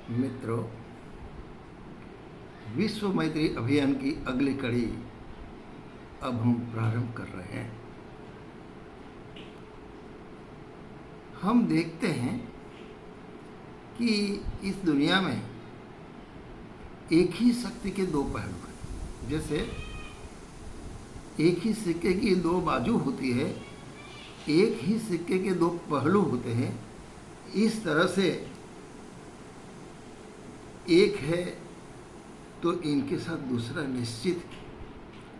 मित्रों, विश्व मैत्री अभियान की अगली कड़ी अब हम प्रारंभ कर रहे हैं। हम देखते हैं कि इस दुनिया में एक ही शक्ति के दो पहलू हैं। जैसे एक ही सिक्के की दो बाजू होती है, एक ही सिक्के के दो पहलू होते हैं। इस तरह से एक है तो इनके साथ दूसरा निश्चित है,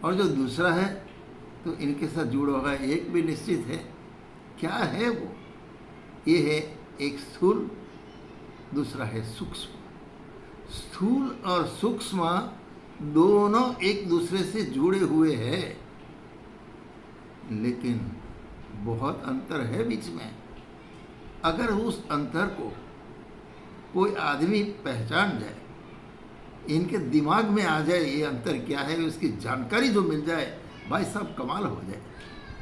और जो दूसरा है तो इनके साथ जुड़ा होगा एक भी निश्चित है। क्या है वो? ये है एक स्थूल, दूसरा है सूक्ष्म। स्थूल और सूक्ष्म दोनों एक दूसरे से जुड़े हुए हैं, लेकिन बहुत अंतर है बीच में। अगर उस अंतर को कोई आदमी पहचान जाए, इनके दिमाग में आ जाए ये अंतर क्या है, उसकी जानकारी जो मिल जाए, भाई साहब कमाल हो जाए।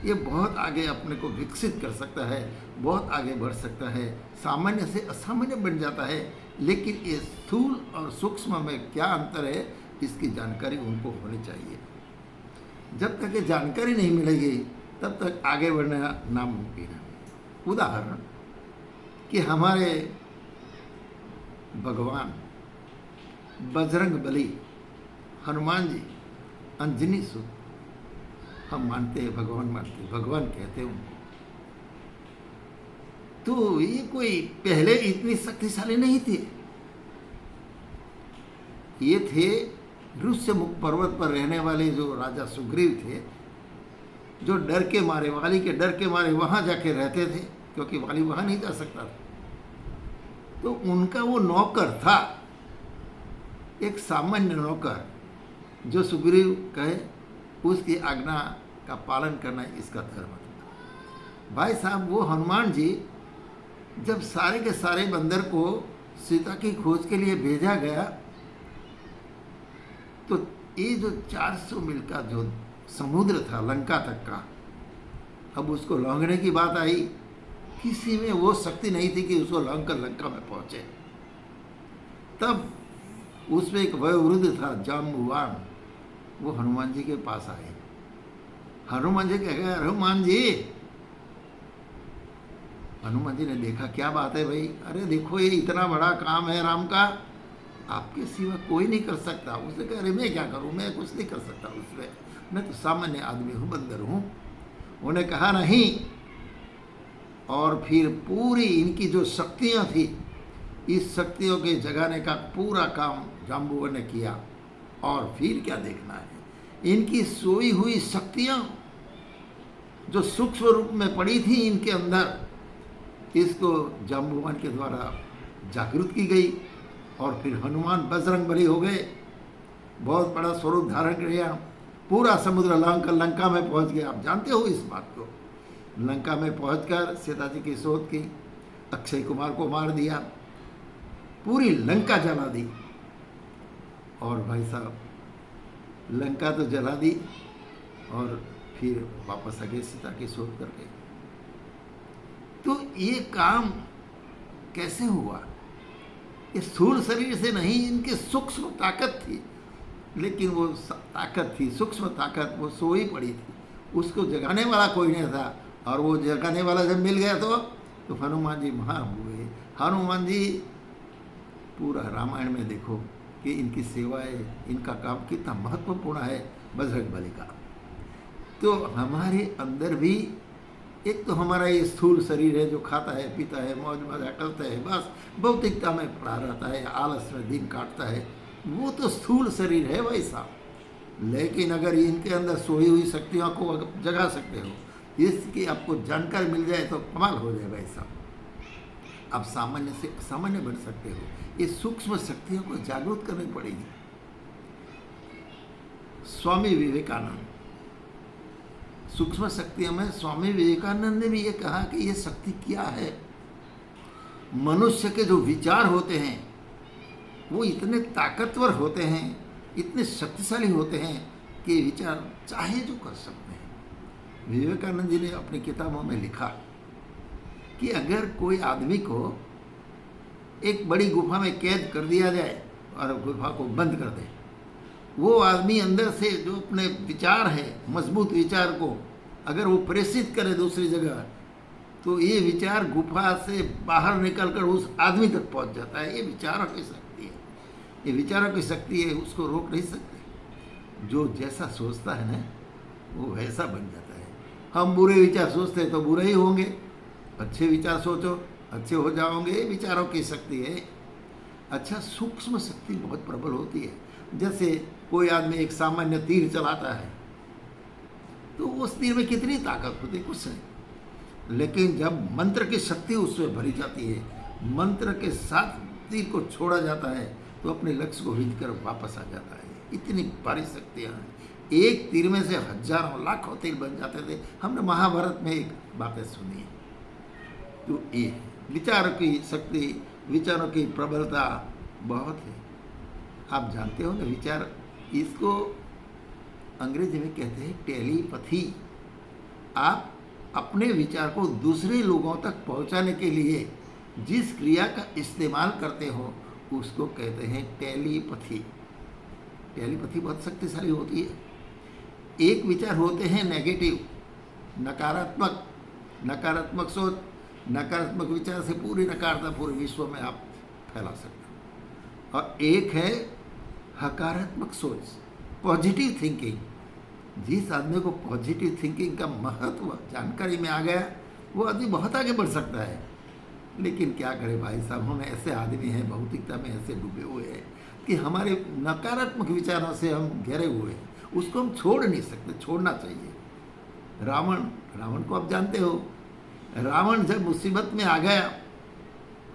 ये बहुत आगे अपने को विकसित कर सकता है, बहुत आगे बढ़ सकता है, सामान्य से असामान्य बन जाता है। लेकिन ये स्थूल और सूक्ष्म में क्या अंतर है, इसकी जानकारी उनको होनी चाहिए। जब तक ये जानकारी नहीं मिलेगी तब तक आगे बढ़ना नामुमकिन है। उदाहरण कि हमारे भगवान बजरंग बली, हनुमान जी, अंजनी सुत, हम मानते हैं, भगवान मानते हैं, भगवान कहते हैं उनको। तो ये कोई पहले इतनी शक्तिशाली नहीं थे। ये थे ऋष्य मुख पर्वत पर रहने वाले जो राजा सुग्रीव थे, जो डर के मारे, वाली के डर के मारे वहां जाके रहते थे, क्योंकि वाली वहां नहीं जा सकता था। तो उनका वो नौकर था, एक सामान्य नौकर, जो सुग्रीव कहे उसकी आज्ञा का पालन करना इसका धर्म था। भाई साहब, वो हनुमान जी जब सारे के सारे बंदर को सीता की खोज के लिए भेजा गया, तो ये जो 400 मील का जो समुद्र था लंका तक का, अब उसको लांघने की बात आई, किसी में वो शक्ति नहीं थी कि उसको लांघकर लंका में पहुंचे। तब उसमें एक वयोवृद्ध था जाम्बुवान, वो हनुमान जी के पास आए। हनुमान जी कह गए, हनुमान जी। हनुमान जी ने देखा, क्या बात है भाई? अरे देखो, ये इतना बड़ा काम है राम का, आपके सिवा कोई नहीं कर सकता। उसने कहा, अरे मैं क्या करूं, मैं कुछ नहीं कर सकता उसमें, मैं तो सामान्य आदमी हूं, बंदर हूं। उन्हें कहा नहीं। और फिर पूरी इनकी जो शक्तियां थी, इस शक्तियों के जगाने का पूरा काम जाम्बुवन ने किया। और फिर क्या देखना है, इनकी सोई हुई शक्तियां जो सूक्ष्म रूप में पड़ी थी इनके अंदर, इसको जाम्बुवन के द्वारा जागृत की गई। और फिर हनुमान बजरंग बली हो गए, बहुत बड़ा स्वरूप धारण किया, पूरा समुद्र लांघ कर लंका में पहुंच गए। आप जानते हो इस बात को। लंका में पहुंचकर सीता जी की शोध की, अक्षय कुमार को मार दिया, पूरी लंका जला दी। और भाई साहब, लंका तो जला दी और फिर वापस आ गए सीता की शोध करके। तो ये काम कैसे हुआ? ये स्थूल शरीर से नहीं, इनकी सूक्ष्म ताकत थी। लेकिन वो ताकत थी, सूक्ष्म ताकत, वो सोई पड़ी थी, उसको जगाने वाला कोई नहीं था। और वो जगाने वाला जब मिल गया तो हनुमान जी महान हुए। हनुमान जी पूरा रामायण में देखो कि इनकी सेवाएं, इनका काम कितना महत्वपूर्ण है बजरंग बली का। तो हमारे अंदर भी एक तो हमारा ये स्थूल शरीर है जो खाता है, पीता है, मौज मजा करता है, बस भौतिकता में पड़ा रहता है, आलस में दिन काटता है, वो तो स्थूल शरीर है भाई साहब। लेकिन अगर इनके अंदर सोई हुई शक्तियों को जगा सकते हो, इसकी आपको जानकारी मिल जाए तो कमाल हो जाए भाई साहब। आप सामान्य से असामान्य बन सकते हो। ये सूक्ष्म शक्तियों को जागरूक करनी पड़ेगी। स्वामी विवेकानंद, सूक्ष्म शक्तियों में स्वामी विवेकानंद ने भी ये कहा कि ये शक्ति क्या है। मनुष्य के जो विचार होते हैं वो इतने ताकतवर होते हैं, इतने शक्तिशाली होते हैं कि विचार चाहे जो कर सकते हैं। विवेकानंद जी ने अपनी किताबों में लिखा कि अगर कोई आदमी को एक बड़ी गुफा में कैद कर दिया जाए और गुफा को बंद कर दे, वो आदमी अंदर से जो अपने विचार है, मजबूत विचार को अगर वो प्रेषित करे दूसरी जगह, तो ये विचार गुफा से बाहर निकलकर उस आदमी तक पहुंच जाता है। ये विचारों की शक्ति है, ये विचारों की शक्ति है, उसको रोक नहीं सकते। जो जैसा सोचता है ना, वो वैसा बन जाता है। हम बुरे विचार सोचते हैं तो बुरे ही होंगे, अच्छे विचार सोचो अच्छे हो जाओगे। ये विचारों की शक्ति है। अच्छा, सूक्ष्म शक्ति बहुत प्रबल होती है। जैसे कोई आदमी एक सामान्य तीर चलाता है, तो उस तीर में कितनी ताकत होती है? कुछ नहीं। लेकिन जब मंत्र की शक्ति उसमें भरी जाती है, मंत्र के साथ तीर को छोड़ा जाता है, तो अपने लक्ष्य को हिट कर वापस आ जाता है। इतनी भारी शक्तियाँ हैं। एक तीर में से हजारों लाखों तीर बन जाते थे। हमने महाभारत में एक बातें सुनी है। तो ये विचार की शक्ति, विचारों की प्रबलता बहुत है। आप जानते हो ना, विचार, इसको अंग्रेजी में कहते हैं टेलीपैथी। आप अपने विचार को दूसरे लोगों तक पहुंचाने के लिए जिस क्रिया का इस्तेमाल करते हो, उसको कहते हैं टेलीपैथी। टेलीपैथी बहुत शक्तिशाली होती है। एक विचार होते हैं नेगेटिव, नकारात्मक। नकारात्मक सोच, नकारात्मक विचार से पूरी नकारात्मकता पूरे विश्व में आप फैला सकते हो। और एक है हकारात्मक सोच, पॉजिटिव थिंकिंग। जिस आदमी को पॉजिटिव थिंकिंग का महत्व जानकारी में आ गया, वो आदमी बहुत आगे बढ़ सकता है। लेकिन क्या करें भाई साहब, हम ऐसे आदमी हैं, भौतिकता में ऐसे डूबे हुए हैं कि हमारे नकारात्मक विचारों से हम घिरे हुए हैं। उसको हम छोड़ नहीं सकते, छोड़ना चाहिए। रावण को आप जानते हो। रावण जब मुसीबत में आ गया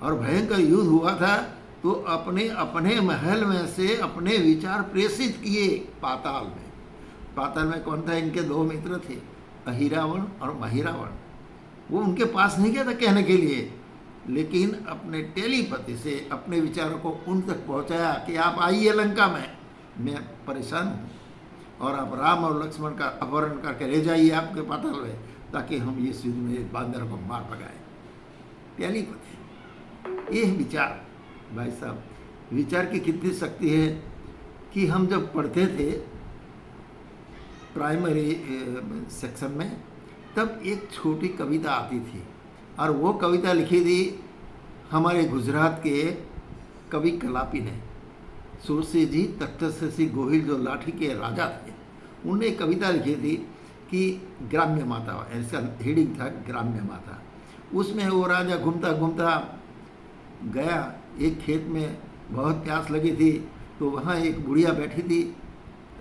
और भयंकर युद्ध हुआ था, तो अपने अपने महल में से अपने विचार प्रेषित किए पाताल में। पाताल में कौन था? इनके दो मित्र थे, अहिरावण और महिरावण। वो उनके पास नहीं गया था कहने के लिए, लेकिन अपने टेलीपैथी से अपने विचारों को उन तक पहुंचाया कि आप आइए लंका में, मैं परेशान हूँ, और आप राम और लक्ष्मण का अपहरण करके ले जाइए आपके पाताल में, ताकि हम इस युद्ध में बांदर को मार पकाएं। टेलीपैथी, ये विचार। भाई साहब, विचार की कितनी शक्ति है कि हम जब पढ़ते थे प्राइमरी सेक्शन में, तब एक छोटी कविता आती थी, और वो कविता लिखी थी हमारे गुजरात के कवि कलापी ने। सुरसी जी तख्तश्री गोहिल जो लाठी के राजा थे, उन्होंने कविता लिखी थी कि ग्राम्य माता, ऐसा हेडिंग था, ग्राम्य माता। उसमें वो राजा घूमता घूमता गया एक खेत में, बहुत प्यास लगी थी, तो वहाँ एक बुढ़िया बैठी थी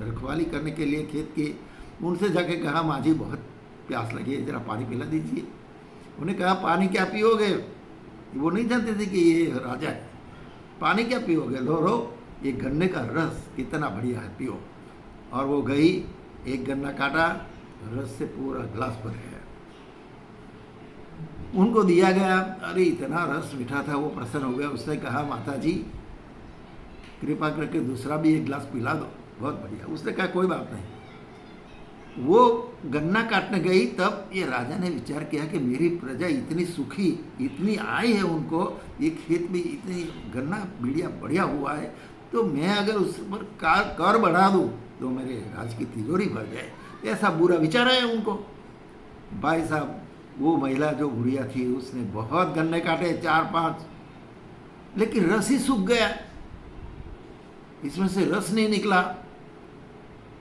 रखवाली करने के लिए खेत की। उनसे जाके कहा, माँ जी बहुत प्यास लगी है, ज़रा पानी पिला दीजिए। उन्हें कहा, पानी क्या पियोगे? वो नहीं जानते थे कि ये राजा है। पानी क्या पियोगे? लो ये गन्ने का रस कितना बढ़िया है, पियो। और वो गई, एक गन्ना काटा, रस से पूरा गिलास भर गया, उनको दिया गया। अरे इतना रस मीठा था, वो प्रसन्न हो गया। उसने कहा, माता जी कृपा करके दूसरा भी एक गिलास पिला दो। बहुत बढ़िया। उसने कहा, कोई बात नहीं। वो गन्ना काटने गई, तब ये राजा ने विचार किया कि मेरी प्रजा इतनी सुखी, इतनी आय है उनको, ये खेत में इतनी गन्ना बढ़िया हुआ है, तो मैं अगर उस पर कर बढ़ा दूँ तो मेरे राज की तिजोरी भर जाए। ऐसा बुरा विचार है उनको। भाई साहब, वो महिला जो बुढ़िया थी, उसने बहुत गन्ने काटे, 4-5, लेकिन रस ही सूख गया, इसमें से रस नहीं निकला।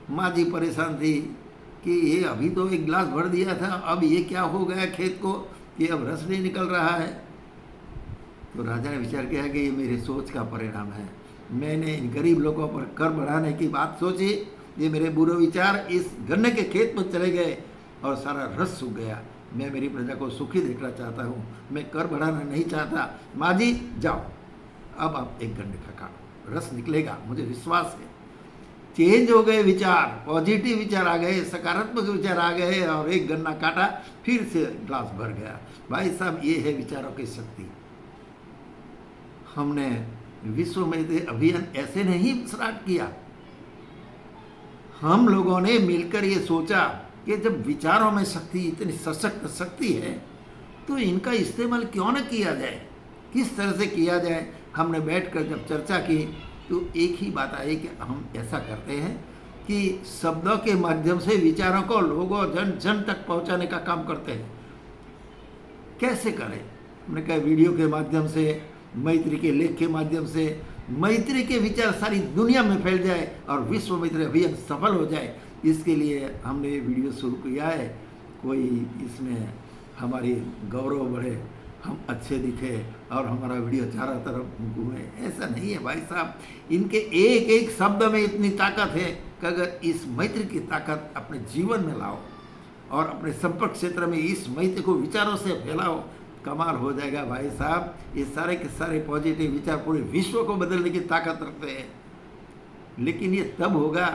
माँ जी परेशान थी कि ये अभी तो एक गिलास भर दिया था, अब ये क्या हो गया खेत को कि अब रस नहीं निकल रहा है। तो राजा ने विचार किया कि ये मेरे सोच का परिणाम है। मैंने इन गरीब लोगों पर कर बढ़ाने की बात सोची, ये मेरे बुरे विचार इस गन्ने के खेत में चले गए और सारा रस सूख गया। मैं मेरी प्रजा को सुखी देखना चाहता हूँ, मैं कर बढ़ाना नहीं चाहता। माँ जी जाओ, अब आप एक गन्ने का काटो, रस निकलेगा, मुझे विश्वास है। चेंज हो गए विचार, पॉजिटिव विचार आ गए, सकारात्मक विचार आ गए, और एक गन्ना काटा, फिर से ग्लास भर गया। भाई साहब, ये है विचारों की शक्ति। हमने विश्व में अभियान ऐसे नहीं स्टार्ट किया, हम लोगों ने मिलकर ये सोचा कि जब विचारों में शक्ति, इतनी सशक्त शक्ति है, तो इनका इस्तेमाल क्यों न किया जाए। किस तरह से किया जाए। हमने बैठकर जब चर्चा की तो एक ही बात आई कि हम ऐसा करते हैं कि शब्दों के माध्यम से विचारों को लोगों जन जन तक पहुंचाने का काम करते हैं। कैसे करें? हमने कहा वीडियो के माध्यम से, मैत्री के लेख के माध्यम से, मैत्री के विचार सारी दुनिया में फैल जाए और विश्व मैत्री अभियान सफल हो जाए। इसके लिए हमने ये वीडियो शुरू किया है। कोई इसमें हमारी गौरव बढ़े, हम अच्छे दिखे और हमारा वीडियो चारों तरफ घूमे, ऐसा नहीं है भाई साहब। इनके एक एक शब्द में इतनी ताकत है कि अगर इस मैत्री की ताकत अपने जीवन में लाओ और अपने संपर्क क्षेत्र में इस मैत्री को विचारों से फैलाओ, कमाल हो जाएगा भाई साहब। ये सारे के सारे पॉजिटिव विचार पूरे विश्व को बदलने की ताकत रखते हैं। लेकिन ये तब होगा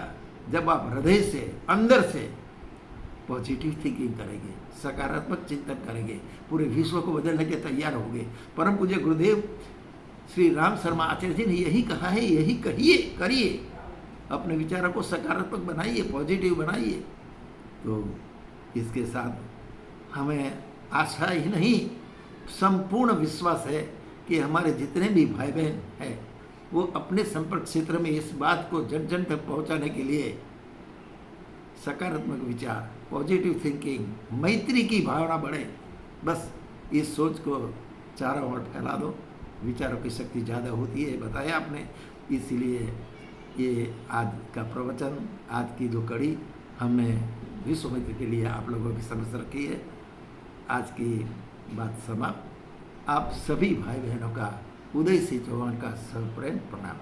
जब आप हृदय से, अंदर से पॉजिटिव थिंकिंग करेंगे, सकारात्मक चिंतन करेंगे, पूरे विश्व को बदलने के तैयार होंगे। परम पूज्य गुरुदेव श्री राम शर्मा आचार्य जी ने यही कहा है, यही कहिए, करिए, अपने विचारों को सकारात्मक बनाइए, पॉजिटिव बनाइए। तो इसके साथ हमें आशा ही नहीं, संपूर्ण विश्वास है कि हमारे जितने भी भाई बहन हैं वो अपने संपर्क क्षेत्र में इस बात को जन जन तक पहुंचाने के लिए सकारात्मक विचार, पॉजिटिव थिंकिंग, मैत्री की भावना बढ़े। बस इस सोच को चारों ओर फैला दो, विचारों की शक्ति ज़्यादा होती है, बताया आपने। इसीलिए ये आज का प्रवचन, आज की जो कड़ी हमने विश्व मैत्री के लिए आप लोगों की समझ रखी है। आज की बात समाप्त। आप सभी भाई बहनों का उदय सिंह चौहान का सप्रेम प्रणाम।